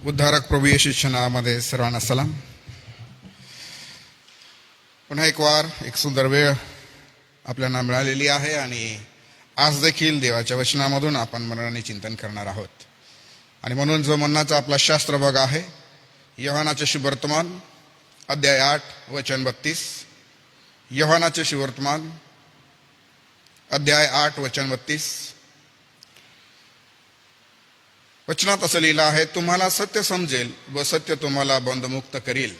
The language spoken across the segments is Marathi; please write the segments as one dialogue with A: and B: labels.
A: उद्धारक प्रभू येशूच्या नावामध्ये सर्वांना सलाम. पुन्हा एक वार एक सुंदर वेळ आपल्याला मिळालेली आहे आणि आज देखील देवाच्या वचनामधून आपण मननाने चिंतन करणार आहोत. आणि म्हणून जो मन्नाचा आपला शास्त्र भाग आहे योहानाचे शुभवर्तमान अध्याय 8 वचन 32. योहानाचे शुभवर्तमान अध्याय 8 वचन 32. वचनात असं लिहिलं आहे, तुम्हाला सत्य समजेल व सत्य तुम्हाला बंधमुक्त करील.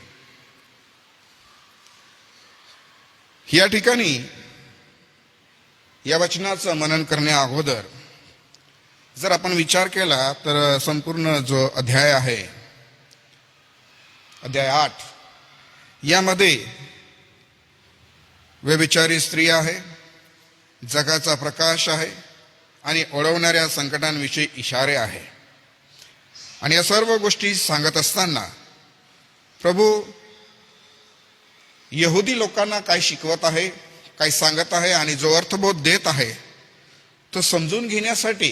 A: या ठिकाणी या वचनाचं मनन करण्या अगोदर जर आपण विचार केला तर संपूर्ण जो अध्याय आहे अध्याय 8 यामध्ये व्यभिचारी स्त्री आहे, जगाचा प्रकाश आहे आणि ओढवणाऱ्या संकटांविषयी इशारे आहे. आणि या सर्व गोष्टी सांगत असताना प्रभू यहुदी लोकांना काय शिकवत आहे, काय सांगत आहे आणि जो अर्थबोध देत आहे तो समजून घेण्यासाठी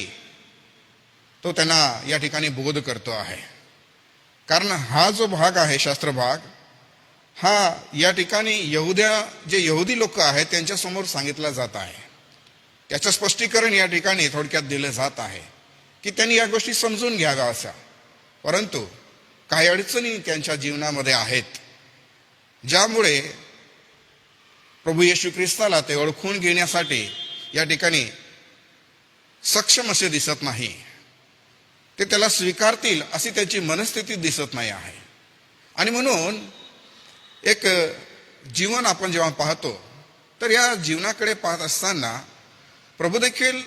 A: तो त्यांना या ठिकाणी बोध करतो आहे. कारण हा जो भाग आहे शास्त्र भाग हा या ठिकाणी जे यहुदी लोक आहेत त्यांच्यासमोर सांगितला जात आहे. त्याचं स्पष्टीकरण या ठिकाणी थोडक्यात दिलं जात आहे की त्यांनी या गोष्टी समजून घ्याव्या अशा. परंतु काही अडचणी त्यांच्या जीवनामध्ये आहेत ज्यामुळे प्रभू येशू ख्रिस्ताला ते ओळखून घेण्यासाठी या ठिकाणी सक्षम असे दिसत नाही. ते त्याला स्वीकारतील अशी त्यांची मनस्थिती दिसत नाही आहे. आणि म्हणून एक जीवन आपण जेव्हा पाहतो तर या जीवनाकडे पाहत असताना प्रभू देखील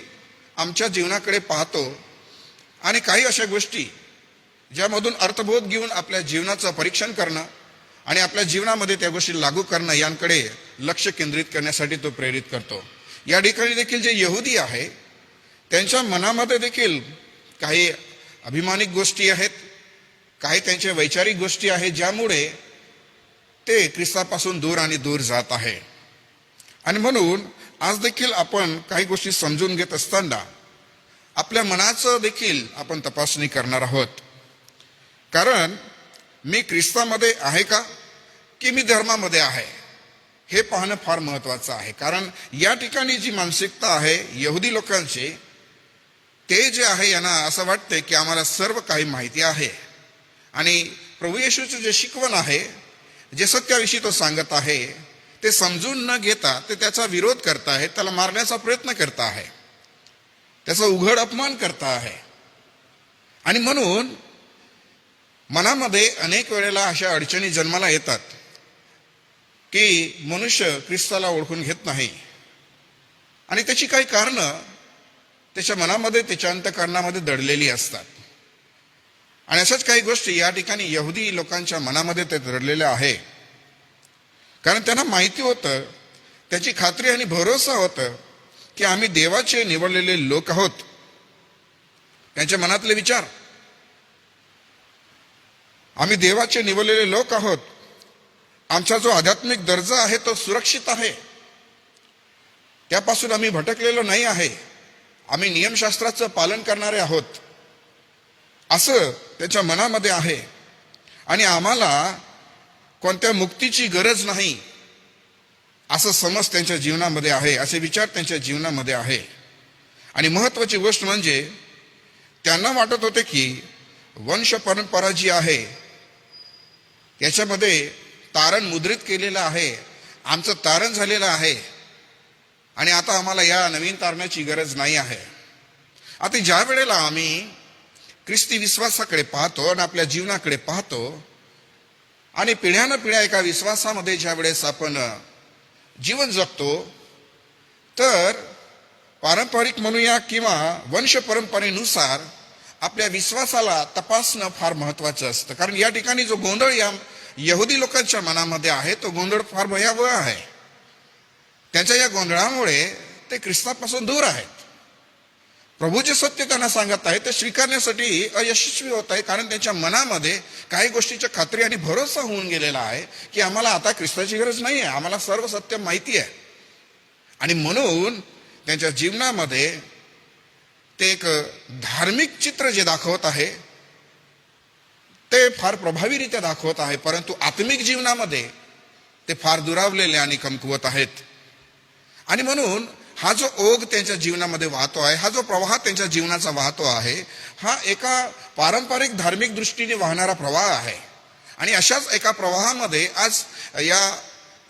A: आमच्या जीवनाकडे पाहतो आणि काही अशा गोष्टी ज्यामधून अर्थबोध घेऊन आपल्या जीवनाचं परीक्षण करणं आणि आपल्या जीवनामध्ये त्या गोष्टी लागू करणं यांकडे लक्ष केंद्रित करण्यासाठी तो प्रेरित करतो. या ठिकाणी देखील जे यहुदी आहे त्यांच्या मनामध्ये देखील काही अभिमानिक गोष्टी आहेत, काही त्यांच्या वैचारिक गोष्टी आहेत ज्यामुळे ते ख्रिस्तापासून दूर आणि दूर जात आहे. आणि म्हणून आज देखील आपण काही गोष्टी समजून घेत असताना आपल्या मनाचं देखील आपण तपासणी करणार आहोत. कारण मी ख्रिस्तामध्ये आहे का की मी धर्मामध्ये आहे हे पाहणं फार महत्वाचं आहे. कारण या ठिकाणी जी मानसिकता आहे यहुदी लोकांची ते जे आहे यांना असं वाटतंय की आम्हाला सर्व काही माहिती आहे आणि प्रभू येशूचं जे शिकवण आहे जे सत्याविषयी तो सांगत आहे ते समजून न घेता ते त्याचा विरोध करत आहे, त्याला मारण्याचा प्रयत्न करत आहे, त्याचा उघड अपमान करत आहे. आणि म्हणून मनामध्ये अनेक वेळेला अशा अडचणी जन्माला येतात की मनुष्य ख्रिस्ताला ओळखून घेत नाही आणि त्याची काही कारणं त्याच्या मनामध्ये त्याच्या अंतःकरणामध्ये दडलेली असतात. आणि अशाच काही गोष्टी या ठिकाणी यहुदी लोकांच्या मनामध्ये ते दडलेल्या आहे. कारण त्यांना माहिती होतं, त्याची खात्री आणि भरोसा होतं की आम्ही देवाचे निवडलेले लोक आहोत. त्यांच्या मनातले विचार, आम्ही देवाचे निवडलेले लोक आहोत, आमचा जो आध्यात्मिक दर्जा आहे तो सुरक्षित आहे, त्यापासून आम्ही भटकलेलो नाही आहे, आम्ही नियमशास्त्राचं पालन करणारे आहोत असं त्याच्या मनामध्ये आहे. आणि आम्हाला कोणत्या मुक्तीची गरज नाही असं समज त्यांच्या जीवनामध्ये आहे, असे विचार त्यांच्या जीवनामध्ये आहे. आणि महत्वाची गोष्ट म्हणजे त्यांना वाटत होते की वंश परंपरा जी आहे याच्यामध्ये तारण मुद्रित केलेलं आहे, आमचं तारण झालेलं आहे आणि आता आम्हाला या नवीन तारणाची गरज नाही आहे. आता ज्या वेळेला आम्ही ख्रिस्ती विश्वासाकडे पाहतो आणि आपल्या जीवनाकडे पाहतो आणि पिढ्यानं पिढ्या एका विश्वासामध्ये ज्या वेळेस आपण जीवन जगतो तर पारंपरिक म्हणूया किंवा वंश परंपरेनुसार आपल्या विश्वासाला तपासणं फार महत्वाचं असतं. कारण या ठिकाणी जो गोंधळ या यहुदी लोकांच्या मनामध्ये आहे तो गोंधळ फार भयावह आहे. त्यांच्या या गोंधळामुळे ते ख्रिस्तापासून दूर आहेत. प्रभू जे सत्य त्यांना सांगत आहे ते स्वीकारण्यासाठी अयशस्वी होत आहे. कारण त्यांच्या मनामध्ये काही गोष्टीच्या खात्री आणि भरोसा होऊन गेलेला आहे की आम्हाला आता ख्रिस्ताची गरज नाही आहे, आम्हाला सर्व सत्य माहिती आहे. आणि म्हणून त्यांच्या जीवनामध्ये ते एक धार्मिक चित्र जे दाखवत आहे ते फार प्रभावीरित्या दाखवत आहे, परंतु आत्मिक जीवनामध्ये ते फार दुरावलेले आणि कमकुवत आहेत. आणि म्हणून हा जो ओघ त्यांच्या जीवनामध्ये वाहतो आहे, हा जो प्रवाह त्यांच्या जीवनाचा वाहतो आहे, हा एका पारंपरिक धार्मिक दृष्टीने वाहणारा प्रवाह आहे. आणि अशाच एका प्रवाहामध्ये आज या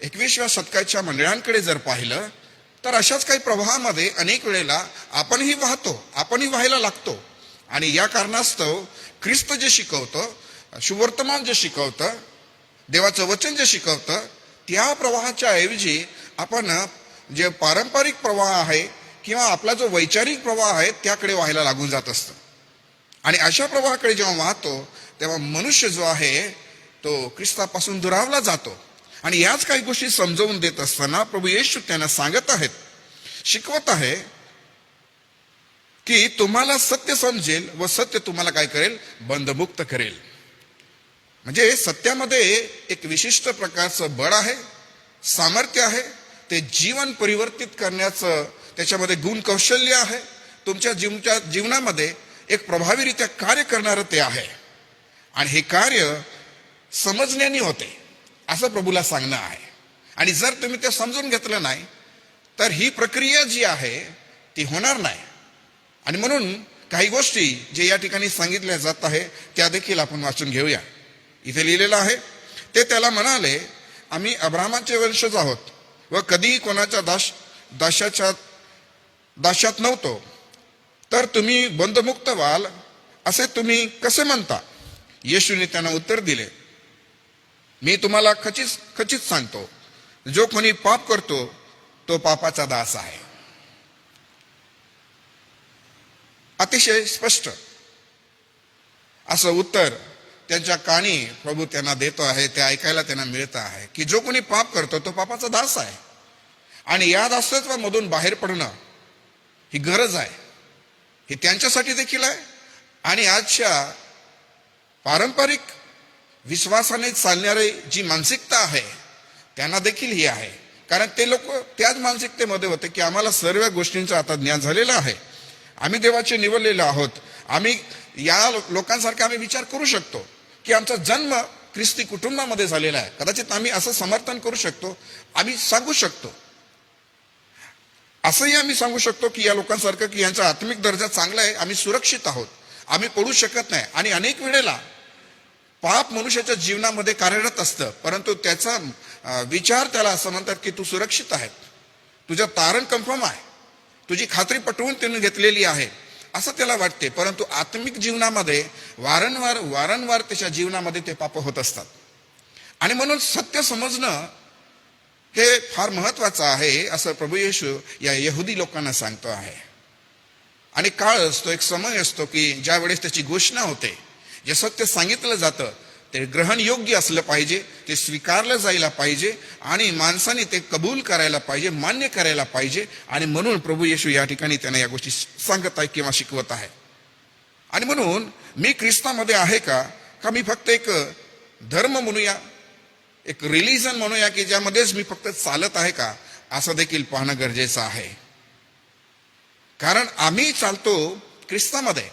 A: 21व्या शतकाच्या मंडळांकडे जर पाहिलं तर अशाच काही प्रवाहामध्ये अनेक वेळेला आपणही वाहतो, आपणही व्हायला लागतो. आणि या कारणास्तव ख्रिस्त जे शिकवतं, सुवर्तमान जे शिकवतं, देवाचं वचन जे शिकवतं, त्या प्रवाहाच्या ऐवजी आपण जे पारंपरिक प्रवाह आहे किंवा आपला जो वैचारिक प्रवाह आहे त्याकडे व्हायला लागून जात असतं. आणि अशा प्रवाहाकडे जेव्हा वाहतो तेव्हा मनुष्य जो आहे तो ख्रिस्तापासून दुरावला जातो. आणि याच काही गोष्टी समजावून देत असताना प्रभू येशू त्यांना सांगत आहेत, शिकवत आहे की तुम्हाला सत्य समजेल व सत्य तुम्हाला काय करेल, बंधमुक्त करेल. म्हणजे सत्यामध्ये एक विशिष्ट प्रकारचं बळ आहे, सामर्थ्य आहे, ते जीवन परिवर्तित करण्याचं त्याच्यामध्ये गुण कौशल्य आहे. तुमच्या जीवनामध्ये एक प्रभावीरित्या कार्य करणारं ते आहे. आणि हे कार्य समजण्याने होते असं प्रभूला सांगणं आहे. आणि जर तुम्ही ते समजून घेतलं नाही तर ही प्रक्रिया जी आहे ती होणार नाही. आणि म्हणून काही गोष्टी जे या ठिकाणी सांगितल्या जात आहे त्या देखील आपण वाचून घेऊया. इथे लिहिलेलं आहे, ते त्याला म्हणाले, आम्ही अब्राहमाचे वंशज आहोत व कधीही कोणाच्या दास्यात नव्हतो, तर तुम्ही बंधमुक्त व्हाल असे तुम्ही कसे म्हणता? येशूने त्यांना उत्तर दिले, मी तुम्हाला खचित सांगतो, जो कोणी पाप करतो तो पापाचा दास आहे. अतिशय स्पष्ट असं उत्तर त्यांच्या कानी प्रभू त्यांना देतो आहे, ते ऐकायला त्यांना मिळत आहे की जो कोणी पाप करतो तो पापाचा दास आहे. आणि या दासत्वामधून बाहेर पडणं ही गरज आहे, ही त्यांच्यासाठी देखील आहे आणि आजच्या पारंपरिक विश्वासाने चालणारी जी मानसिकता आहे त्यांना देखील ही आहे. कारण ते लोक त्याच मानसिकतेमध्ये होते की आम्हाला सर्व गोष्टींचं आता ज्ञान झालेलं आहे, आम्ही देवाचे निवडलेले आहोत, आम्ही या लोकांसारखे आम्ही विचार करू शकतो की आमचा जन्म ख्रिस्ती कुटुंबामध्ये झालेला आहे. कदाचित आम्ही असं समर्थन करू शकतो, आम्ही सांगू शकतो, असंही आम्ही सांगू शकतो की या लोकांसारखं की यांचा आत्मिक दर्जा चांगला आहे, आम्ही सुरक्षित आहोत, आम्ही पडू शकत नाही. आणि अनेक वेळेला पाप मनुष्याच्या जीवनामध्ये कार्यरत असतं, परंतु त्याचा विचार त्याला असं म्हणतात की तू सुरक्षित आहे, तुझं तारण कन्फर्म आहे, तुझी खात्री पटवून त्याने घेतलेली आहे असं त्याला वाटते. परंतु आत्मिक जीवनामध्ये वारंवार त्याच्या जीवनामध्ये ते पाप होत असतात. आणि म्हणून सत्य समजणं हे फार महत्वाचं आहे असं प्रभू येशू या यहुदी लोकांना सांगतो आहे. आणि काळ असतो, एक समय असतो की ज्या वेळेस त्याची घोषणा होते, जे सत्य सांगितलं जातं ते ग्रहण योग्य असलं पाहिजे, ते स्वीकारलं जायला पाहिजे आणि माणसाने ते कबूल करायला पाहिजे, मान्य करायला पाहिजे. आणि म्हणून प्रभू येशू या ठिकाणी त्यांना या गोष्टी सांगत आहे किंवा शिकवत आहे. आणि म्हणून मी ख्रिस्तामध्ये आहे का मी फक्त एक धर्म म्हणूया, एक रिलिजन म्हणूया की ज्यामध्येच मी फक्त चालत आहे का, असं देखील पाहणं गरजेचं आहे. कारण आम्ही चालतो ख्रिस्तामध्ये,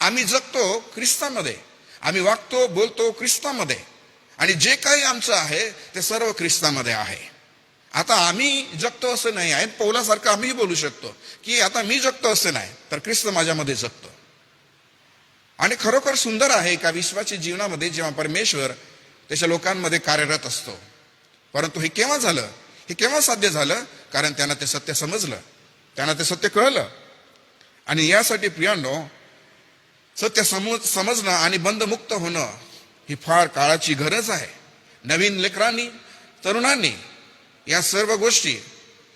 A: आम्ही जगतो ख्रिस्तामध्ये, आम्ही वागतो बोलतो ख्रिस्तामध्ये, आणि जे काही आमचं आहे ते सर्व ख्रिस्तामध्ये आहे. आता आम्ही जगतो असं नाही आहे, पौलासारखं आम्ही बोलू शकतो की आता मी जगतो असं नाही, तर ख्रिस्त माझ्यामध्ये जगतो. आणि खरोखर सुंदर आहे का विश्वाच्या जीवनामध्ये जेव्हा परमेश्वर त्याच्या लोकांमध्ये कार्यरत असतो. परंतु हे केव्हा झालं, हे केव्हा साध्य झालं? कारण त्यांना ते सत्य समजलं, त्यांना ते सत्य कळलं. आणि यासाठी प्रियांनो, सत्य समजणं आणि बंधमुक्त होणं ही फार काळाची गरज आहे. नवीन लेकरांनी, तरुणांनी या सर्व गोष्टी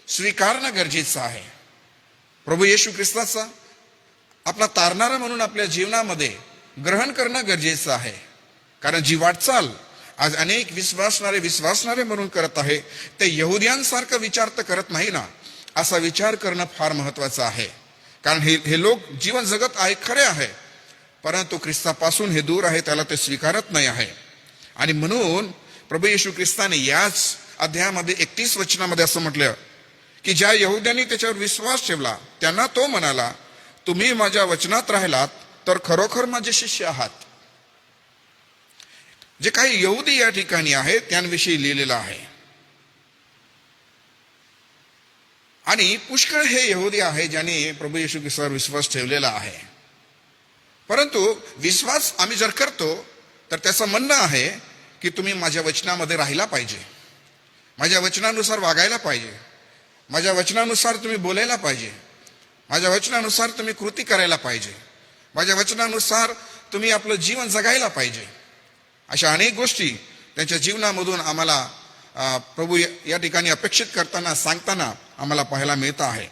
A: स्वीकारणं गरजेचं आहे. प्रभू येशू ख्रिस्ताचा आपला तारणारा म्हणून आपल्या जीवनामध्ये ग्रहण करणं गरजेचं आहे. कारण जी वाटचाल आज अनेक विश्वासणारे म्हणून करत आहे, ते यहुद्यांसारखं विचार तर करत नाही ना, असा विचार करणं फार महत्वाचं आहे. कारण हे लोक जीवन जगत आहे, खरे आहे, परंतु ख्रिस्तापासून हे दूर आहे, त्याला ते स्वीकारत नाही आहे. आणि म्हणून प्रभू येशू ख्रिस्ताने याच अध्यायामध्ये 31 वचनामध्ये असं म्हटलं की ज्या यहुद्यांनी त्याच्यावर विश्वास ठेवला त्यांना तो म्हणाला, तुम्ही माझ्या वचनात राहिलात तर खरोखर माझे शिष्य आहात. जे काही यहुदी या ठिकाणी आहेत त्यांविषयी लिहिलेलं आहे. आणि पुष्कळ हे यहुदी आहे ज्यांनी प्रभू येशू ख्रिस्तावर विश्वास ठेवलेला आहे. परंतु विश्वास आम्ही जर करतो तर त्याचं म्हणणं आहे की तुम्ही माझ्या वचनामध्ये राहिला पाहिजे, माझ्या वचनानुसार वागायला पाहिजे, माझ्या वचनानुसार तुम्ही बोलायला पाहिजे, माझ्या वचनानुसार तुम्ही कृती करायला पाहिजे, माझ्या वचनानुसार तुम्ही आपलं जीवन जगायला पाहिजे. अशा अनेक गोष्टी त्यांच्या जीवनामधून आम्हाला प्रभू या ठिकाणी अपेक्षित करताना सांगताना आम्हाला पाहायला मिळत आहे.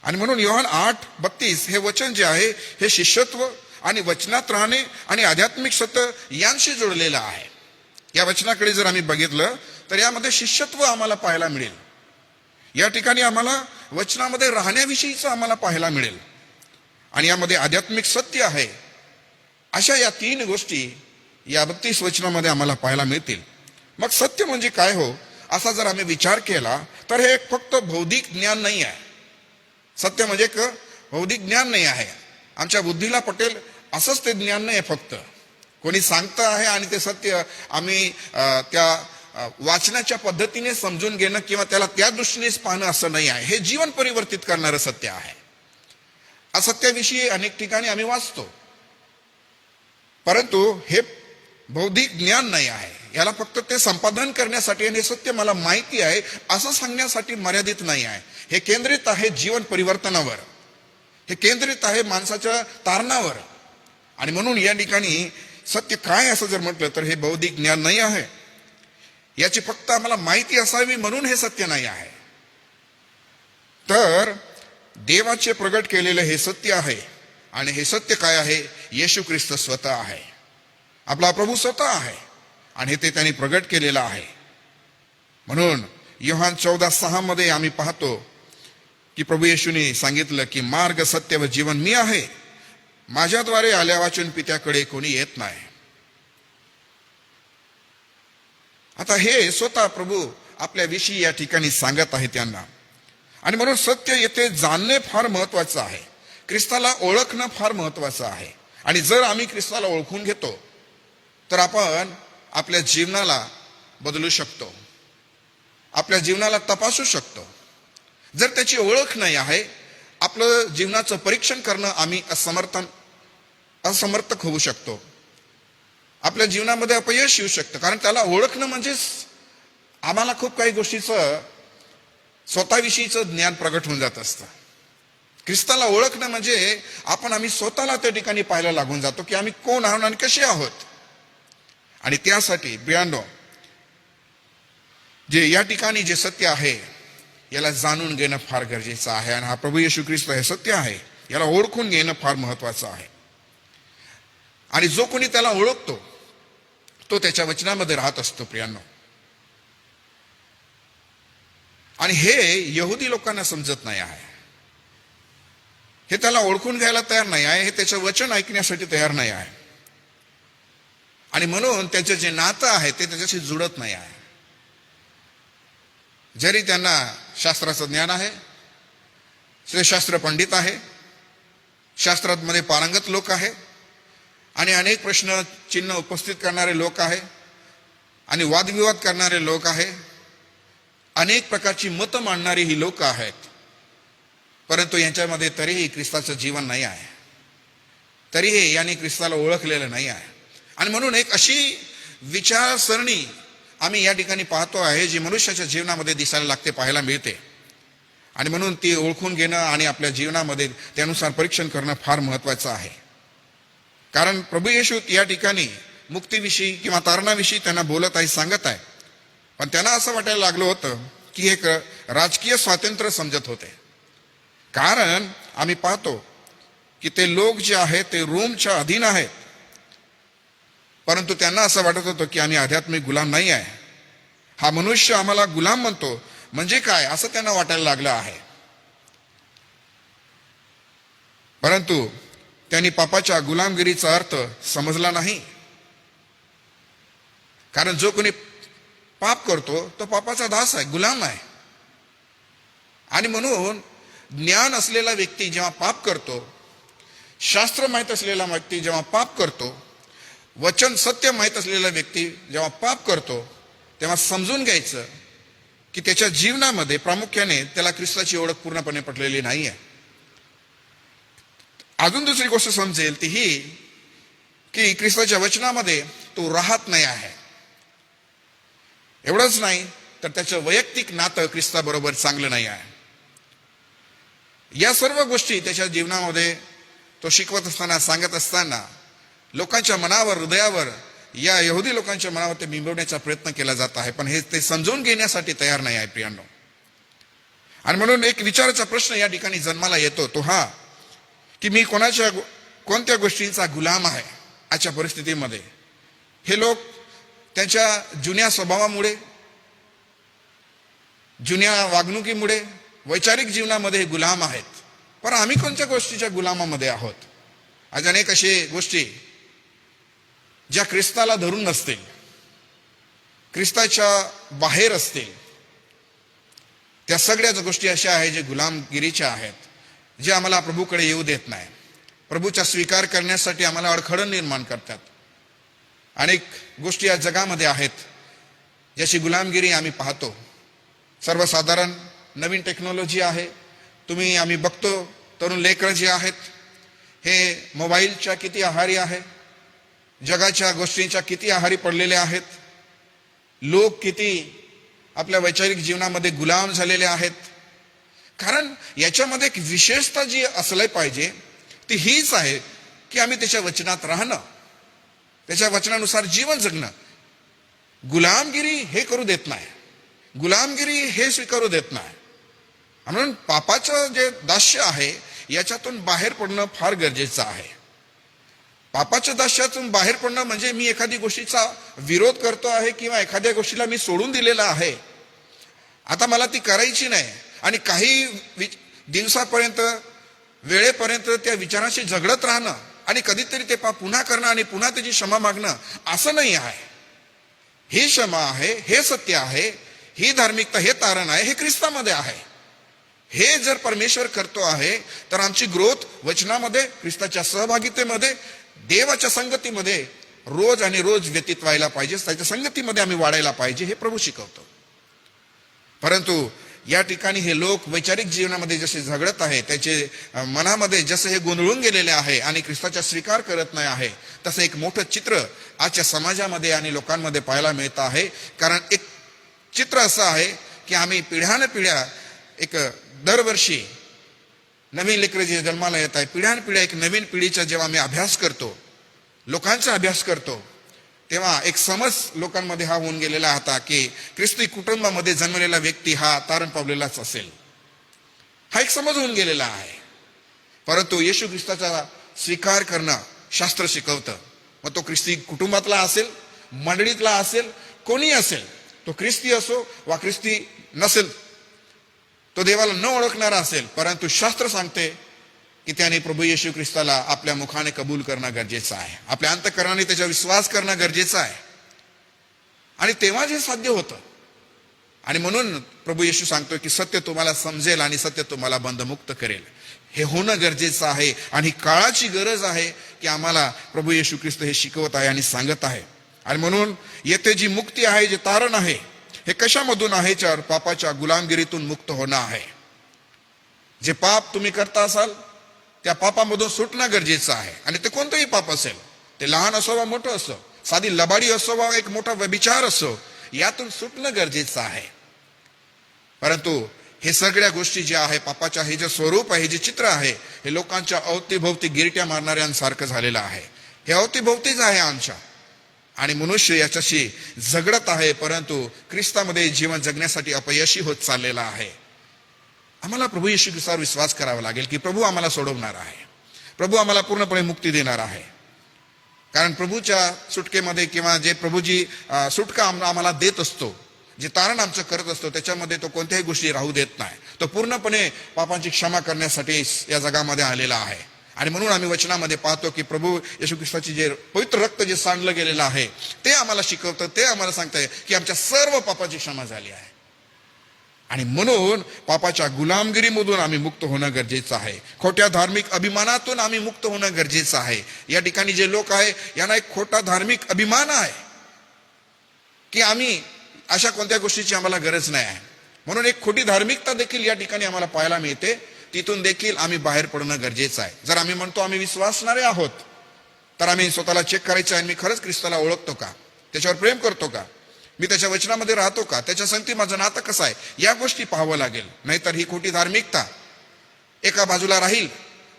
A: आणि म्हणून योहान 8:32 हे वचन जे आहे हे शिष्यत्व आणि वचनात राहणे आणि आध्यात्मिक सत्य यांशी जोडलेलं आहे. या वचनाकडे जर आम्ही बघितलं तर यामध्ये शिष्यत्व आम्हाला पाहायला मिळेल, या ठिकाणी आम्हाला वचनामध्ये राहण्याविषयीचं आम्हाला पाहायला मिळेल, आणि यामध्ये आध्यात्मिक सत्य आहे. अशा या 3 गोष्टी या 32 वचनामध्ये आम्हाला पाहायला मिळतील. मग सत्य म्हणजे काय हो, असा जर आम्ही विचार केला तर हे फक्त बौद्धिक ज्ञान नाही आहे. सत्य म्हणजे बौद्धिक ज्ञान नाही आहे, आमच्या बुद्धीला पटेल असंच ते ज्ञान नाही आहे. फक्त कोणी सांगतं आहे आणि ते सत्य आम्ही त्या वाचनाच्या पद्धतीने समजून घेणं किंवा त्याला त्या दृष्टीनेच पाहणं असं नाही आहे. हे जीवन परिवर्तित करणारं सत्य आहे. असत्याविषयी अनेक ठिकाणी आम्ही वाचतो, परंतु हे बौद्धिक ज्ञान नाही आहे. याला फक्त ते संपादन करण्यासाठी आणि हे सत्य मला माहिती आहे असं सांगण्यासाठी मर्यादित नाही आहे. हे केंद्रित आहे जीवन परिवर्तनावर, हे केंद्रित आहे माणसाच्या तारणावर. आणि म्हणून या ठिकाणी सत्य काय असं जर म्हटलं तर हे बौद्धिक ज्ञान नाही आहे. याची फक्त आम्हाला माहिती असावी म्हणून हे सत्य नाही आहे. तर देवाचे प्रगट केलेले हे सत्य आहे. आणि हे सत्य काय आहे? येशू ख्रिस्त स्वतः आहे, आपला प्रभू स्वतः आहे, आणि ते त्यांनी प्रगट केलेलं आहे. म्हणून योहान 14:6 मध्ये आम्ही पाहतो की प्रभू येशूने सांगितलं की मार्ग, सत्य व जीवन मी आहे, माझ्याद्वारे आल्या वाचून पित्याकडे कोणी येत नाही. आता हे स्वतः प्रभू आपल्या विषयी या ठिकाणी सांगत आहे त्यांना. आणि म्हणून सत्य येथे जाणणे फार महत्वाचं आहे, ख्रिस्ताला ओळखणं फार महत्वाचं आहे. आणि जर आम्ही ख्रिस्ताला ओळखून घेतो तर आपण आपल्या जीवनाला बदलू शकतो, आपल्या जीवनाला तपासू शकतो. जर त्याची ओळख नाही आहे, आपलं जीवनाचं परीक्षण करणं आम्ही असमर्थक होऊ शकतो, आपल्या जीवनामध्ये अपयश येऊ शकतं. कारण त्याला ओळखणं म्हणजेच आम्हाला खूप काही गोष्टीचं स्वतःविषयीचं ज्ञान प्रगट होऊन जात असतं. ख्रिस्ताला ओळखणं म्हणजे आम्ही स्वतःला त्या ठिकाणी पाहायला लागून जातो की आम्ही कोण आहोत आणि कसे आहोत. आणि त्यासाठी प्रियांनो, जे या ठिकाणी जे सत्य आहे याला जाणून घेणं फार गरजेचं आहे. आणि हा प्रभू येशू ख्रिस्त हे सत्य आहे, याला ओळखून घेणं फार महत्वाचं आहे. आणि जो कोणी त्याला ओळखतो तो त्याच्या वचनामध्ये राहत असतो प्रियांनो. आणि हे यहुदी लोकांना समजत नाही आहे, हे त्याला ओळखून घ्यायला तयार नाही आहे, हे त्याचं वचन ऐकण्यासाठी तयार नाही आहे. आणि म्हणून त्यांचं जे नातं आहे ते त्याच्याशी जुळत नाही आहे. जरी त्यांना शास्त्राचं ज्ञान आहे, ते शास्त्र पंडित आहे, शास्त्रामध्ये पारंगत लोक आहे, आणि अनेक प्रश्न चिन्ह उपस्थित करणारे लोक आहे, आणि वादविवाद करणारे लोक आहे, अनेक प्रकारची मतं मांडणारी ही लोक आहेत, परंतु यांच्यामध्ये तरीही ख्रिस्ताचं जीवन नाही आहे, तरीही यांनी ख्रिस्ताला ओळखलेलं नाही आहे. आणि म्हणून एक अशी विचारसरणी आम्ही या ठिकाणी पाहतो आहे जी मनुष्याच्या जीवनामध्ये दिसायला लागते, पाहायला मिळते. आणि म्हणून ती ओळखून घेणं आणि आपल्या जीवनामध्ये त्यानुसार परीक्षण करणं फार महत्वाचं आहे. कारण प्रभू येशू या ठिकाणी मुक्तीविषयी किंवा तारणाविषयी त्यांना बोलत आहे, सांगत आहे, पण त्यांना असं वाटायला लागलं होतं की एक राजकीय स्वातंत्र्य समजत होते. कारण आम्ही पाहतो की ते लोक जे आहेत ते रोमच्या अधीन आहेत, परंतु त्यांना असं वाटत होतं की आम्ही आध्यात्मिक गुलाम नाही आहे, हा मनुष्य आम्हाला गुलाम म्हणतो म्हणजे काय असं त्यांना वाटायला लागलं आहे. परंतु त्यांनी पापाच्या गुलामगिरीचा अर्थ समजला नाही. कारण जो कोणी पाप करतो तो पापाचा दास आहे, गुलाम आहे. आणि म्हणून ज्ञान असलेला व्यक्ती जेव्हा पाप करतो, शास्त्र माहित असलेला व्यक्ती जेव्हा पाप करतो, वचन सत्य माहीत असलेला व्यक्ती जेव्हा पाप करतो तेव्हा समजून घ्यायचं की त्याच्या जीवनामध्ये प्रामुख्याने त्याला ख्रिस्ताची ओळख पूर्णपणे पटलेली नाही आहे. अजून दुसरी गोष्ट समजेल ती ही की ख्रिस्ताच्या वचनामध्ये तो राहत नाही आहे. एवढंच नाही तर त्याचं वैयक्तिक नातं ख्रिस्ताबरोबर चांगलं नाही आहे. या सर्व गोष्टी त्याच्या जीवनामध्ये तो शिकवत असताना, सांगत असताना लोकांच्या मनावर, हृदयावर, या यहुदी लोकांच्या मनावर ते बिंबवण्याचा प्रयत्न केला जात आहे, पण हे ते समजून घेण्यासाठी तयार नाही आहे प्रियांनो. आणि म्हणून एक विचाराचा प्रश्न या ठिकाणी जन्माला येतो, तो हा की मी कोणत्या गोष्टींचा गुलाम आहे आजच्या परिस्थितीमध्ये. हे लोक त्यांच्या जुन्या स्वभावामुळे, जुन्या वागणुकीमुळे, वैचारिक जीवनामध्ये गुलाम आहेत. पण आम्ही कोणत्या गोष्टीच्या गुलामामध्ये आहोत? आज अनेक असे गोष्टी ज्या ख्रिस्ताला धरून नसतील, ख्रिस्ताच्या बाहेर असतील, त्या सगळ्याच गोष्टी अशा आहेत जे गुलामगिरीच्या आहेत, जे आम्हाला प्रभूकडे येऊ देत नाही, प्रभूचा स्वीकार करण्यासाठी आम्हाला अडखळण निर्माण करतात. अनेक गोष्टी या जगामध्ये आहेत ज्याची गुलामगिरी आम्ही पाहतो. सर्वसाधारण नवीन टेक्नॉलॉजी आहे. आम्ही बघतो तरुण लेकरं जे आहेत हे मोबाईलच्या किती आहारी आहे, जगाच्या गोष्टींच्या किती आहारी पडलेले आहेत. लोक किती आपल्या वैचारिक जीवनामध्ये गुलाम झालेले आहेत. कारण याच्यामध्ये एक विशेषता जी असले पाहिजे ती हीच आहे की आम्ही त्याच्या वचनात राहणं, त्याच्या वचनानुसार जीवन जगणं. गुलामगिरी हे करू देत नाही, गुलामगिरी हे स्वीकारू देत नाही. म्हणून पापाचं जे दास्य आहे याच्यातून बाहेर पडणं फार गरजेचं आहे. पापाच्या दास्यातून बाहेर पडणं म्हणजे मी एखादी गोष्टीचा विरोध करतो आहे किंवा एखाद्या गोष्टीला मी सोडून दिलेला आहे, आता मला ती करायची नाही, आणि काही दिवसापर्यंत, वेळेपर्यंत त्या विचाराशी झगडत राहणं आणि कधीतरी ते पाप पुन्हा करणं आणि पुन्हा त्याची क्षमा मागणं, असं नाही आहे. ही क्षमा आहे, हे सत्य आहे, ही धार्मिकता, हे तारण आहे, हे ख्रिस्तामध्ये आहे. हे जर परमेश्वर करतो आहे तर आमची ग्रोथ वचनामध्ये, ख्रिस्ताच्या सहभागितेमध्ये, देवाच्या संगतीमध्ये रोज आणि रोज व्यतीत व्हायला पाहिजे. त्याच्या संगतीमध्ये आम्ही वाढायला पाहिजे, हे प्रभू शिकवतो. परंतु या ठिकाणी हे लोक वैचारिक जीवनामध्ये जसे झगडत आहे, त्याचे मनामध्ये जसे हे गोंधळून गेलेले आहे आणि ख्रिस्ताचा स्वीकार करत नाही आहे, तसं एक मोठं चित्र आजच्या समाजामध्ये आणि लोकांमध्ये पाहायला मिळत आहे. कारण एक चित्र असं आहे की आम्ही पिढ्यानपिढ्या, एक दरवर्षी नवीन लेकरं जे जन्माला येत आहे, पिढ्यानपिढ्या एक नवीन पिढीचा जेव्हा आम्ही अभ्यास करतो, लोकांचा अभ्यास करतो, तेव्हा एक समज लोकांमध्ये हा होऊन गेलेला होता की ख्रिस्ती कुटुंबामध्ये जन्मलेला व्यक्ती हा तारण पावलेलाच असेल, हा एक समज होऊन गेलेला आहे. परंतु येशू ख्रिस्ताचा स्वीकार करणं शास्त्र शिकवतं. मग तो ख्रिस्ती कुटुंबातला असेल, मंडळीतला असेल, कोणी असेल, तो ख्रिस्ती असो वा ख्रिस्ती नसेल, तो देवाला न ओळखणारा असेल, परंतु शास्त्र सांगते की त्याने प्रभू येशू ख्रिस्ताला आपल्या मुखाने कबूल करणं गरजेचं आहे, आपल्या अंतःकरणाने त्याचा विश्वास करणं गरजेचं आहे. आणि तेव्हा जे साध्य होतं. आणि म्हणून प्रभू येशू सांगतोय की सत्य तुम्हाला समजेल आणि सत्य तुम्हाला बंधमुक्त करेल. हे होणं गरजेचं आहे आणि काळाची गरज आहे की आम्हाला प्रभू येशू ख्रिस्त हे शिकवत आहे आणि सांगत आहे. आणि म्हणून येथे जी मुक्ती आहे, जे तारण आहे, हे कशामधून आहे? तर पापाच्या गुलामगिरीतून मुक्त होणं आहे. जे पाप तुम्ही करता असाल त्या पापामधून सुटणं गरजेचं आहे. आणि ते कोणतंही पाप असेल, ते लहान असो वा मोठं असो, साधी लबाडी असो वा एक मोठा व्यभिचार असो, यातून सुटणं गरजेचं आहे. परंतु हे सगळ्या गोष्टी ज्या आहे, पापाच्या हे जे स्वरूप आहे, जे चित्र आहे, हे लोकांच्या अवतीभोवती गिरट्या मारणाऱ्यांसारखं झालेलं आहे. हे अवतीभोवतीच आहे आमच्या, आणि मनुष्य याच्याशी झगडत आहे, परंतु ख्रिस्तामध्ये जीवन जगण्यासाठी अपयशी होत चाललेला आहे. आम्हाला प्रभू येशू ख्रिस्तावर विश्वास करावा लागेल की प्रभू आम्हाला सोडवणार आहे, प्रभू आम्हाला पूर्णपणे मुक्ती देणार आहे. कारण प्रभूच्या सुटकेमध्ये किंवा जे प्रभूजी सुटका आम्हाला देत असतो, जे तारण आमचं करत असतो, त्याच्यामध्ये तो कोणत्याही गोष्टी राहू देत नाही. तो पूर्णपणे पापांची क्षमा करण्यासाठी या जगामध्ये आलेला आहे. आणि म्हणून आम्ही वचनामध्ये पाहतो की प्रभू येशू ख्रिस्ताची जे पवित्र रक्त जे सांडलं गेलेलं आहे, ते आम्हाला शिकवतं, ते आम्हाला सांगतंय की आमच्या सर्व पापाची क्षमा झाली आहे. आणि म्हणून पापाच्या गुलामगिरीमधून आम्ही मुक्त होणं गरजेचं आहे. खोट्या धार्मिक अभिमानातून आम्ही मुक्त होणं गरजेचं आहे. या ठिकाणी जे लोक आहे यांना एक खोटा धार्मिक अभिमान आहे की आम्ही अशा कोणत्या गोष्टीची आम्हाला गरज नाही आहे. म्हणून एक खोटी धार्मिकता देखील या ठिकाणी आम्हाला पाहायला मिळते. तिथून देखील आम्ही बाहेर पडणं गरजेचं आहे. जर आम्ही म्हणतो आम्ही विश्वासणारे आहोत, तर आम्ही स्वतःला चेक करायचं आहे, मी खरंच ख्रिस्ताला ओळखतो का, त्याच्यावर प्रेम करतो का, मी त्याच्या वचनामध्ये राहतो का, त्याच्या संगती माझं नातं कसं आहे, या गोष्टी पाहावं लागेल. नाहीतर ही खोटी धार्मिकता एका बाजूला राहील,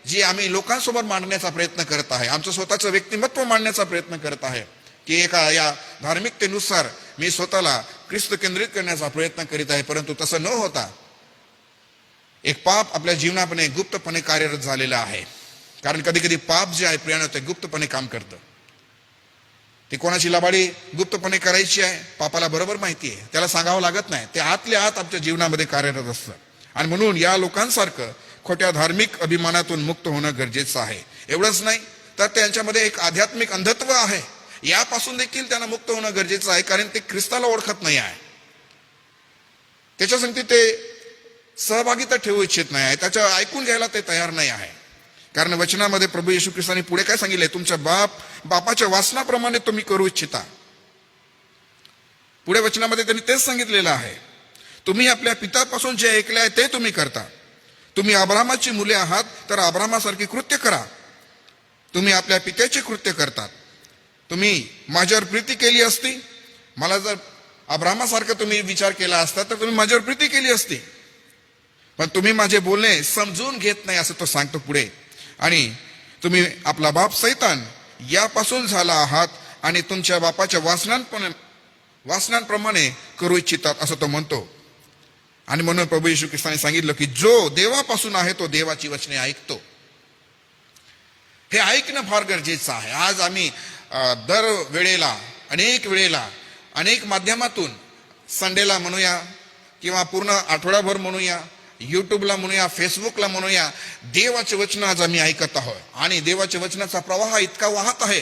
A: जी आम्ही लोकांसमोर मांडण्याचा प्रयत्न करत आहे, आमचं स्वतःचं व्यक्तिमत्व मांडण्याचा प्रयत्न करत आहे की एका या धार्मिकतेनुसार मी स्वतःला ख्रिस्त केंद्रित करण्याचा प्रयत्न करीत आहे. परंतु तसं न होता एक पाप आपल्या जीवनापणे गुप्तपणे कार्यरत झालेलं आहे. कारण कधी कधी पाप जे आहे प्रियानं ते गुप्तपणे काम करतं. ती कोणाची लबाडी गुप्तपणे करायची आहे पापाला बरोबर माहिती आहे, त्याला सांगावं लागत नाही, ते आतल्या आत आपल्या जीवनामध्ये कार्यरत असतं. आणि म्हणून या लोकांसारखं खोट्या धार्मिक अभिमानातून मुक्त होणं गरजेचं आहे. एवढंच नाही तर त्यांच्यामध्ये एक आध्यात्मिक अंधत्व आहे, यापासून देखील त्यांना मुक्त होणं गरजेचं आहे. कारण ते ख्रिस्ताला ओळखत नाही आहे, त्याच्या संगती ते सहभागिता ठेवू इच्छित नाही आहे, त्याच्या ऐकून घ्यायला ते तयार नाही आहे. कारण वचनामध्ये प्रभू येशू ख्रिस्ताने पुढे काय सांगितलंय, तुमच्या बापाच्या वासनाप्रमाणे तुम्ही करू इच्छिता. पुढे वचनामध्ये त्यांनी तेच सांगितलेलं आहे, तुम्ही आपल्या पित्यापासून जे ऐकले आहे ते तुम्ही करता. तुम्ही अब्रामाची मुले आहात तर अब्रामासारखी कृत्य करा. तुम्ही आपल्या पित्याची कृत्य करतात. तुम्ही माझ्यावर प्रीती केली असती, मला जर अब्रामासारखं तुम्ही विचार केला असता तर तुम्ही माझ्यावर प्रीती केली असती, पण तुम्ही माझे बोलणे समजून घेत नाही असं तो सांगतो पुढे. आणि तुम्ही आपला बाप सैतान यापासून झाला आहात आणि तुमच्या बापाच्या वासनांप्रमाणे करू इच्छितात असं तो म्हणतो. आणि म्हणून प्रभू येशू ख्रिस्ताने सांगितलं की जो देवापासून आहे तो देवाची वचने ऐकतो. हे ऐकणं फार गरजेचं आहे. आज आम्ही दर वेळेला अनेक माध्यमातून संडेला म्हणूया किंवा पूर्ण आठवडाभर म्हणूया, युट्यूबला म्हणूया, फेसबुकला म्हणूया, देवाचे वचन आज आम्ही ऐकत आहोत. आणि देवाच्या वचनाचा प्रवाह इतका वाहत आहे,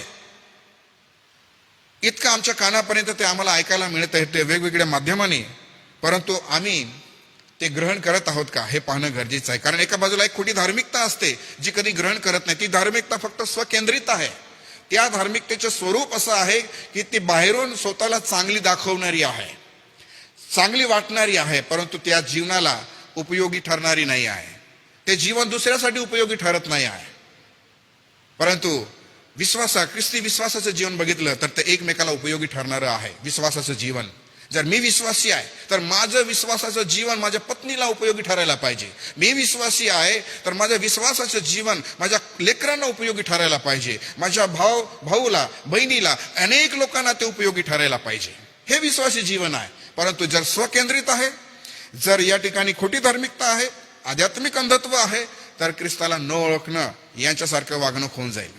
A: इतका आमच्या कानापर्यंत ते आम्हाला ऐकायला मिळत आहे ते वेगवेगळ्या माध्यमाने. परंतु आम्ही ते ग्रहण करत आहोत का हे पाहणं गरजेचं आहे. कारण एका बाजूला एक खोटी धार्मिकता असते जी कधी ग्रहण करत नाही. ती धार्मिकता फक्त स्वकेंद्रित आहे. त्या धार्मिकतेचं स्वरूप असं आहे की ती बाहेरून स्वतःला चांगली दाखवणारी आहे, चांगली वाटणारी आहे, परंतु त्या जीवनाला उपयोगी ठरणारी नाही आहे. ते जीवन दुसऱ्यासाठी उपयोगी ठरत नाही आहे. परंतु ख्रिस्ती विश्वासाचं जीवन बघितलं तर ते एकमेकाला उपयोगी ठरणारं आहे. विश्वासाचं जीवन, जर मी विश्वासी आहे तर माझं विश्वासाचं जीवन माझ्या पत्नीला उपयोगी ठरायला पाहिजे. मी विश्वासी आहे तर माझ्या विश्वासाचं जीवन माझ्या लेकरांना उपयोगी ठरायला पाहिजे, माझ्या भाऊला, बहिणीला, अनेक लोकांना ते उपयोगी ठरायला पाहिजे. हे विश्वासी जीवन आहे. परंतु जर स्वकेंद्रित आहे, जर या ठिकाणी खोटी धार्मिकता आहे, आध्यात्मिक अंधत्व आहे, तर ख्रिस्ताला न ओळखणं यांच्यासारखं वागणूक होऊन जाईल.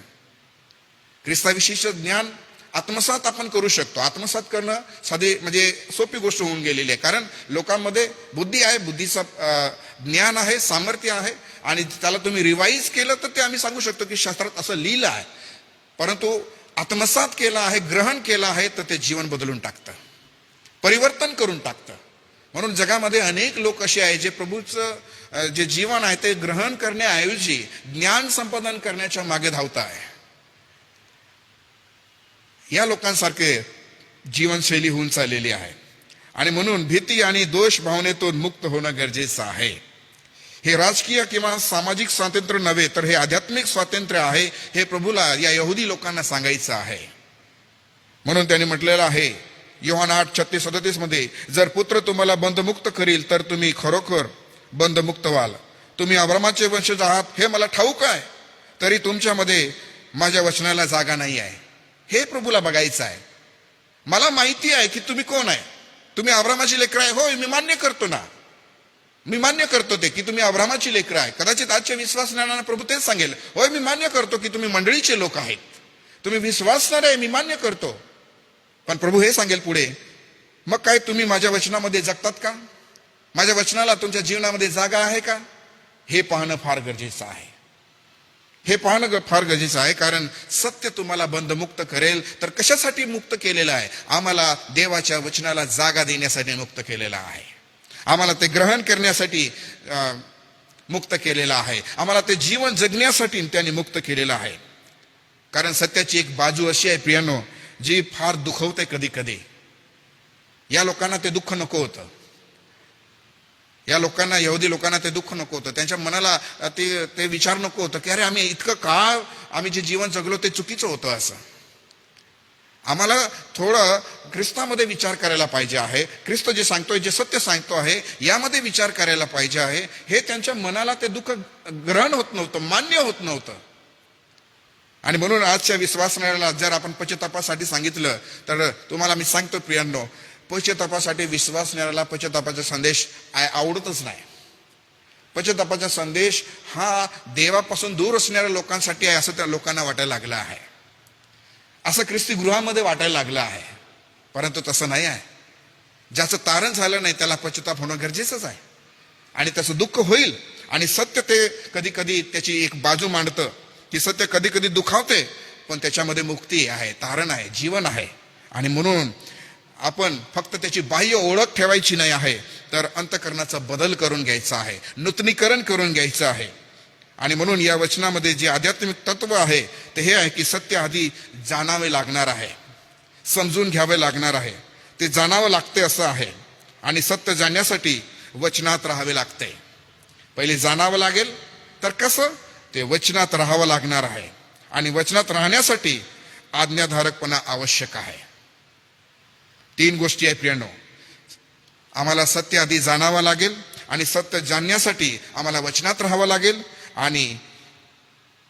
A: ख्रिस्ताविषयीचं ज्ञान आत्मसात आपण करू शकतो. आत्मसात करणं साधी म्हणजे सोपी गोष्ट होऊन गेलेली आहे. कारण लोकांमध्ये बुद्धी आहे, बुद्धीचं ज्ञान आहे, सामर्थ्य आहे, आणि त्याला तुम्ही रिवाईज केलं तर ते आम्ही सांगू शकतो की शास्त्रात असं लिहिलं आहे. परंतु आत्मसात केलं आहे, ग्रहण केलं आहे, तर ते जीवन बदलून टाकतं, परिवर्तन करून टाकतं. म्हणून जगामध्ये अनेक लोक असे आहेत जे प्रभूचं जे जीवन आहे ते ग्रहण करण्याऐवजी ज्ञान संपादन करण्याच्या मागे धावत आहे. या लोकांसारखे जीवनशैली होऊन चाललेली आहे. आणि म्हणून भीती आणि दोष भावनेतून मुक्त होणं गरजेचं आहे. हे राजकीय किंवा सामाजिक स्वातंत्र्य नव्हे, तर हे आध्यात्मिक स्वातंत्र्य आहे. हे प्रभूला या यहुदी लोकांना सांगायचं आहे. म्हणून त्यांनी म्हटलेलं आहे योहान 8:36-37 मध्ये, जर पुत्र तुम्हाला बंधमुक्त करील तर तुम्ही खरोखर बंधमुक्त व्हाल. तुम्ही अब्रामाचे वंशज आहात हे मला ठाऊक आहे, तरी तुमच्यामध्ये माझ्या वचनाला जागा नाही आहे. हे प्रभूला बघायचं आहे. मला माहिती आहे की तुम्ही कोण आहे, तुम्ही अब्रामाची लेकरं आहे. होय, मी मान्य करतो ना, मी मान्य करतो ते की तुम्ही अब्रामाची लेकरं आहे. कदाचित आजच्या विश्वासणाऱ्यांना प्रभू तेच सांगेल, होय मी मान्य करतो की तुम्ही मंडळीचे लोक आहेत, तुम्ही विश्वासणारे आहे, मी मान्य करतो. पण प्रभू हे सांगेल पुढे, मग काय तुम्ही माझ्या वचनामध्ये जगतात का? माझ्या वचनाला तुमच्या जीवनामध्ये जागा आहे का? हे पाहणं फार गरजेचं आहे. हे पाहणं फार गरजेचं आहे. कारण सत्य तुम्हाला बंधमुक्त करेल. तर कशासाठी मुक्त केलेलं आहे? आम्हाला देवाच्या वचनाला जागा देण्यासाठी मुक्त केलेला आहे. आम्हाला ते ग्रहण करण्यासाठी मुक्त केलेलं आहे. आम्हाला ते जीवन जगण्यासाठी त्यांनी मुक्त केलेलं आहे. कारण सत्याची एक बाजू अशी आहे प्रियानो, जी फार दुखवते कधी कधी. या लोकांना ते दुःख नको होतं. या लोकांना, यहुदी लोकांना ते दुःख नको होतं. त्यांच्या मनाला ते विचार नको होतं की अरे आम्ही इतकं काळ आम्ही जे जीवन जगलो ते चुकीचं होतं. असं आम्हाला थोडं ख्रिस्तामध्ये विचार करायला पाहिजे आहे. ख्रिस्त जे सांगतोय, जे सत्य सांगतो आहे, यामध्ये विचार करायला पाहिजे आहे. हे त्यांच्या मनाला ते दुःख ग्रहण होत नव्हतं, मान्य होत नव्हतं. आणि म्हणून आजच्या विश्वासणाऱ्याला जर आपण पश्चातापासाठी सांगितलं तर तुम्हाला मी सांगतो प्रियांनो, पश्चातापासाठी विश्वासणाऱ्याला पश्चातापाचा संदेश आवडतच नाही. पश्चातापाचा संदेश हा देवापासून दूर असणाऱ्या लोकांसाठी आहे असं त्या लोकांना वाटायला लागलं आहे. असं ख्रिस्ती गृहामध्ये वाटायला लागलं आहे. परंतु तसं नाही आहे. ज्याचं तारण झालं नाही त्याला पश्चाताप होणं गरजेचंच आहे. आणि त्याचं दुःख होईल. आणि सत्य ते कधी कधी त्याची एक बाजू मांडतं की सत्य कधी कधी दुखावते, पण त्याच्यामध्ये मुक्ती आहे, तारण आहे, जीवन आहे. आणि म्हणून आपण फक्त त्याची बाह्य ओळख ठेवायची नाही आहे, तर अंतःकरणाचा बदल करून घ्यायचा आहे, नूतनीकरण करून घ्यायचं आहे. आणि म्हणून या वचनामध्ये जे आध्यात्मिक तत्व आहे ते हे आहे की सत्य आधी जाणावे लागणार आहे, समजून घ्यावे लागणार आहे. ते जाणावं लागते असं आहे. आणि सत्य जाणण्यासाठी वचनात राहावे लागते. पहिले जाणावं लागेल, तर कसं? ते वचनात राहावं लागणार आहे. आणि वचनात राहण्यासाठी आज्ञाधारकपणा आवश्यक आहे. 3 गोष्टी आहेत प्रियानो. आम्हाला सत्य आधी जाणावं लागेल, आणि सत्य जाणण्यासाठी आम्हाला वचनात राहावं लागेल, आणि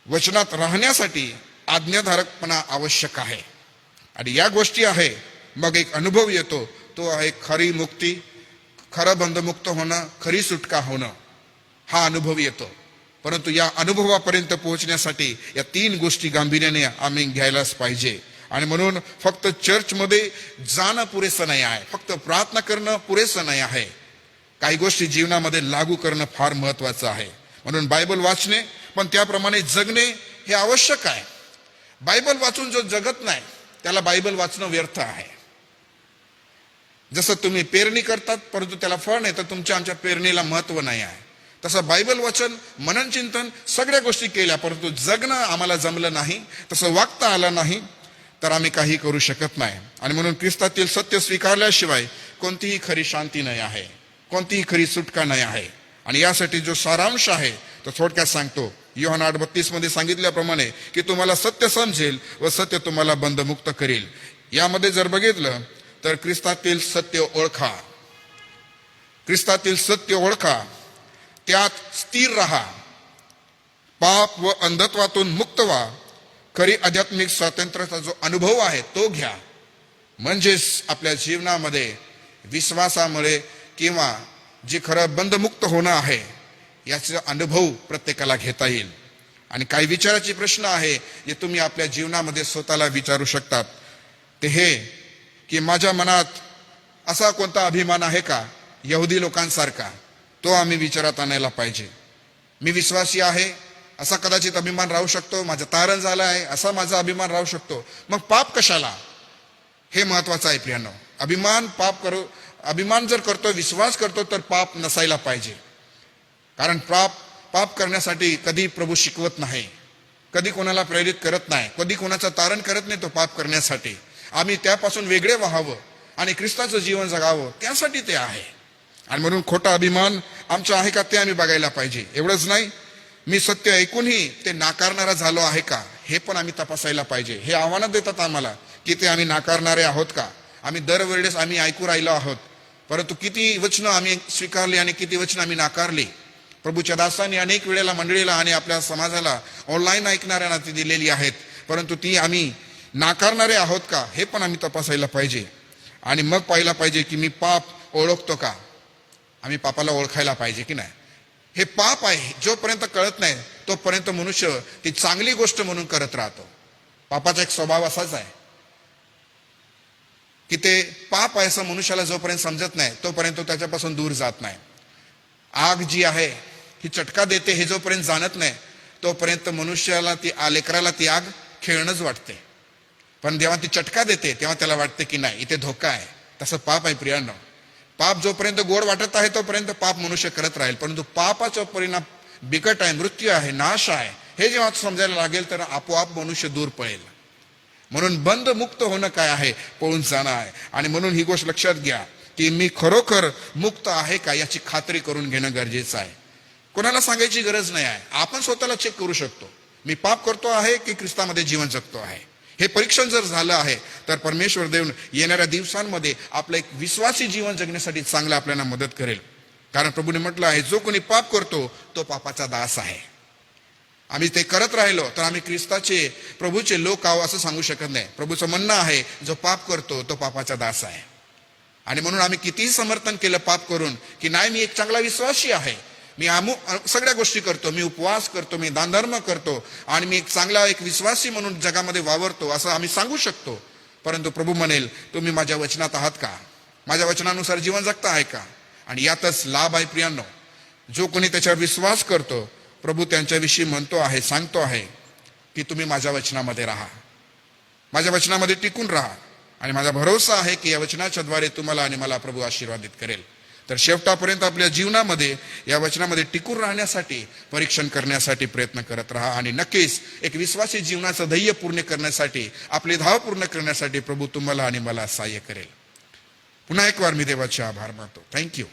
A: वचनात राहण्यासाठी आज्ञाधारकपणा आवश्यक आहे. आणि या गोष्टी आहे मग एक अनुभव येतो, तो आहे खरी मुक्ती, खरं बंधमुक्त होणं, खरी सुटका होणं. हा अनुभव येतो. परंतु या अनुभवापर्यंत पोहोचण्यासाठी या 3 गोष्टी गांभीर्याने आम्ही घ्यायलाच पाहिजे. आणि म्हणून फक्त चर्चमध्ये जाणं पुरेसं नाही आहे, फक्त प्रार्थना करणं पुरेसं नाही आहे. काही गोष्टी जीवनामध्ये लागू करणं फार महत्वाचं आहे. म्हणून बायबल वाचणे, पण त्याप्रमाणे जगणे हे आवश्यक आहे. बायबल वाचून जो जगत नाही त्याला बायबल वाचणं व्यर्थ आहे. जसं तुम्ही पेरणी करतात परंतु त्याला फळ नाही, तर तुमच्या आमच्या पेरणीला महत्व नाही आहे. तसं बायबल वाचन, मनन चिंतन सगळ्या गोष्टी केल्या, परंतु जगणं आम्हाला जमलं नाही, तसं वागता आलं नाही, तर आम्ही काही करू शकत नाही. आणि म्हणून ख्रिस्तातील सत्य स्वीकारल्याशिवाय कोणतीही खरी शांती नाही आहे, कोणतीही खरी सुटका नाही आहे. आणि यासाठी जो सारांश आहे तो थोडक्यात सांगतो. योहान 8:32 मध्ये सांगितल्याप्रमाणे की तुम्हाला सत्य समजेल व सत्य तुम्हाला बंधमुक्त करेल. यामध्ये जर बघितलं तर ख्रिस्तातील सत्य ओळखा, ख्रिस्तातील सत्य ओळखा, त्यात स्थिर राहा, पाप व अंधत्वातून मुक्त व्हा, खरी आध्यात्मिक स्वातंत्र्याचा जो अनुभव आहे तो घ्या. म्हणजेच आपल्या जीवनामध्ये विश्वासामुळे किंवा जे खरं बंधमुक्त होणं आहे याचा अनुभव प्रत्येकाला घेता येईल. आणि काही विचाराचे प्रश्न आहे जे तुम्ही आपल्या जीवनामध्ये स्वतःला विचारू शकतात. ते हे की माझ्या मनात असा कोणता अभिमान आहे का यहुदी लोकांसारखा, तो आम्ही विचारात आणायला पाहिजे. मी विश्वासी आहे असा कदाचित अभिमान राहू शकतो, माझं तारण झालं आहे असा माझा अभिमान राहू शकतो. मग पाप कशाला, हे महत्वाचं आहे प्रियानो. अभिमान जर करतो, विश्वास करतो, तर पाप नसायला पाहिजे. कारण पाप करण्यासाठी कधी प्रभू शिकवत नाही, कधी कोणाला प्रेरित करत नाही, कधी कोणाचं तारण करत नाही तो पाप करण्यासाठी. आम्ही त्यापासून वेगळे व्हावं आणि ख्रिस्ताचं जीवन जगावं, त्यासाठी ते आहे. आणि म्हणून खोटा अभिमान आमचा आहे का ते आम्ही बघायला पाहिजे. एवढंच नाही, मी सत्य ऐकूनही ते नाकारणारा झालो आहे का हे पण आम्ही तपासायला पाहिजे. हे आव्हानं देतात आम्हाला की ते आम्ही नाकारणारे आहोत का. आम्ही दरवेळेस आम्ही ऐकू राहिलो आहोत, परंतु किती वचनं आम्ही स्वीकारली आणि किती वचनं आम्ही नाकारली. प्रभूच्या दासांनी अनेक वेळेला मंडळीला आणि आपल्या समाजाला ऑनलाईन ऐकणाऱ्यांना ती दिलेली आहेत, परंतु ती आम्ही नाकारणारे आहोत का हे पण आम्ही तपासायला पाहिजे. आणि मग पाहायला पाहिजे की मी पाप ओळखतो का. आम्ही पापाला ओळखायला पाहिजे की नाही. हे पाप आहे जोपर्यंत कळत नाही तोपर्यंत मनुष्य ती चांगली गोष्ट म्हणून करत राहतो. पापाचा एक स्वभाव असाच आहे की ते पाप आहे असं मनुष्याला जोपर्यंत समजत नाही तोपर्यंत त्याच्यापासून दूर जात नाही. आग जी आहे ही चटका देते हे जोपर्यंत जाणत नाही तोपर्यंत मनुष्याला लेकराला ती आग खेळणंच वाटते. पण जेव्हा ती चटका देते तेव्हा त्याला वाटते की नाही इथे धोका आहे. तसं पाप आहे प्रियांनो. पाप जोपर्यंत गोड वाटत आहे तोपर्यंत पाप मनुष्य करत राहील, परंतु पापाचा परिणाम बिकट आहे, मृत्यू आहे, नाश आहे, हे जेव्हा समजायला लागेल तर आपोआप मनुष्य दूर पळेल. म्हणून बंध मुक्त होणं काय आहे? पळून जाणं आहे. आणि म्हणून ही गोष्ट लक्षात घ्या की मी खरोखर मुक्त आहे का याची खात्री करून घेणं गरजेचं आहे. कोणाला सांगायची गरज नाही आहे, आपण स्वतःला चेक करू शकतो, मी पाप करतो आहे की ख्रिस्तामध्ये जीवन जगतो आहे. हे परीक्षण जर झालं आहे तर परमेश्वर देव येणाऱ्या दिवसांमध्ये आपलं एक विश्वासी जीवन जगण्यासाठी चांगलं आपल्याला मदत करेल. कारण प्रभूने म्हटलं आहे, जो कोणी पाप करतो तो पापाचा दास आहे. आम्ही ते करत राहिलो तर आम्ही ख्रिस्ताचे प्रभूचे लोक आहो असं सांगू शकत नाही. प्रभूचं म्हणणं आहे, जो पाप करतो तो पापाचा दास आहे. आणि म्हणून आम्ही कितीही समर्थन केलं पाप करून की नाही मी एक चांगला विश्वासी आहे, मी सगळ्या गोष्टी करतो, मी उपवास करतो, मी दानधर्म करतो आणि मी एक चांगला एक विश्वासी म्हणून जगामध्ये वावरतो असं आम्ही सांगू शकतो. परंतु प्रभू म्हणेल, तुम्ही माझ्या वचनात आहात का? माझ्या वचनानुसार जीवन जगता आहे का? आणि यातच लाभ आहे प्रियांनो. जो कोणी त्याच्यावर विश्वास करतो, प्रभू त्यांच्याविषयी म्हणतो आहे, सांगतो आहे की तुम्ही माझ्या वचनामध्ये राहा, माझ्या वचनामध्ये टिकून राहा. आणि माझा भरोसा आहे की या वचनाच्या द्वारे तुम्हाला आणि मला प्रभू आशीर्वादित करेल. तर शेवटापर्यंत आपल्या जीवनामध्ये या वचनामध्ये टिकून राहण्यासाठी परीक्षण करण्यासाठी प्रयत्न करत राहा. आणि नक्कीच एक विश्वासी जीवनाचं ध्येय पूर्ण करण्यासाठी, आपले धाव पूर्ण करण्यासाठी प्रभू तुम्हाला आणि मला सहाय्य करेल. पुन्हा एक वार मी देवाचे आभार मानतो. थँक्यू.